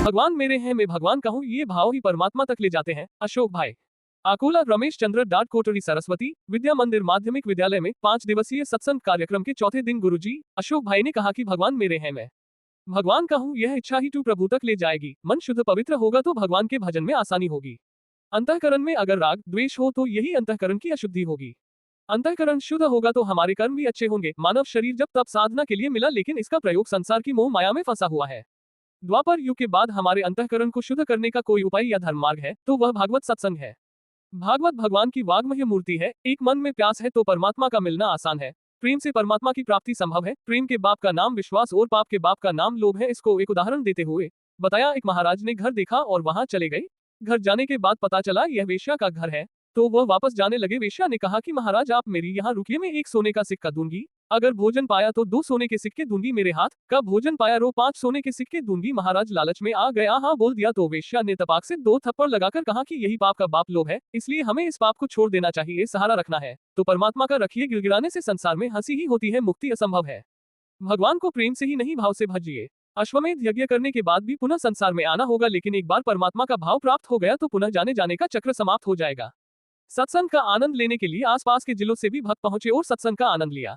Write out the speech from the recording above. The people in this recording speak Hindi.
भगवान मेरे हैं मैं भगवान कहूँ, ये भाव ही परमात्मा तक ले जाते हैं। अशोक भाई आकोला रमेश चंद्र डाट कोटरी सरस्वती विद्या मंदिर माध्यमिक विद्यालय में 5 दिवसीय सत्संग कार्यक्रम के चौथे दिन गुरुजी अशोक भाई ने कहा कि भगवान मेरे हैं मैं भगवान कहूँ, यह इच्छा ही तू प्रभु तक ले जाएगी। मन शुद्ध पवित्र होगा तो भगवान के भजन में आसानी होगी। अंतःकरण में अगर राग द्वेष हो तो यही अंतःकरण की अशुद्धि होगी। अंतःकरण शुद्ध होगा तो हमारे कर्म भी अच्छे होंगे। मानव शरीर जब तप साधना के लिए मिला, लेकिन इसका प्रयोग संसार की मोह माया में फंसा हुआ है। द्वापर युग के बाद हमारे अंतःकरण को शुद्ध करने का कोई उपाय या धर्म मार्ग है तो वह भागवत सत्संग है। भागवत भगवान की वाग्मय मूर्ति है। एक मन में प्यास है तो परमात्मा का मिलना आसान है। प्रेम से परमात्मा की प्राप्ति संभव है। प्रेम के बाप का नाम विश्वास और पाप के बाप का नाम लोभ है। इसको एक उदाहरण देते हुए बताया, एक महाराज ने घर देखा और वहां चले गए। घर जाने के बाद पता चला यह वेश्या का घर है, तो वह वापस जाने लगे। वेश्या ने कहा कि महाराज आप मेरी यहाँ रुकिए, मैं 1 सोने का सिक्का दूंगी। अगर भोजन पाया तो 2 सोने के सिक्के दूंगी। मेरे हाथ का भोजन पाया रो 5 सोने के सिक्के दूंगी। महाराज लालच में आ गया, हाँ बोल दिया तो वेश्या ने तपाक से 2 थप्पड़ लगाकर कहा कि यही पाप का बाप लोभ है, इसलिए हमें इस पाप को छोड़ देना चाहिए, सहारा रखना है तो परमात्मा का रखिए। गिड़गिड़ाने से संसार में हंसी ही होती है, मुक्ति असंभव है। भगवान को प्रेम से ही नहीं भाव से भजिए। अश्वमेध यज्ञ करने के बाद भी पुनः संसार में आना होगा, लेकिन एक बार परमात्मा का भाव प्राप्त हो गया तो पुनः जाने जाने का चक्र समाप्त हो जाएगा। सत्संग का आनंद लेने के लिए आसपास के जिलों से भी भक्त पहुंचे और सत्संग का आनंद लिया।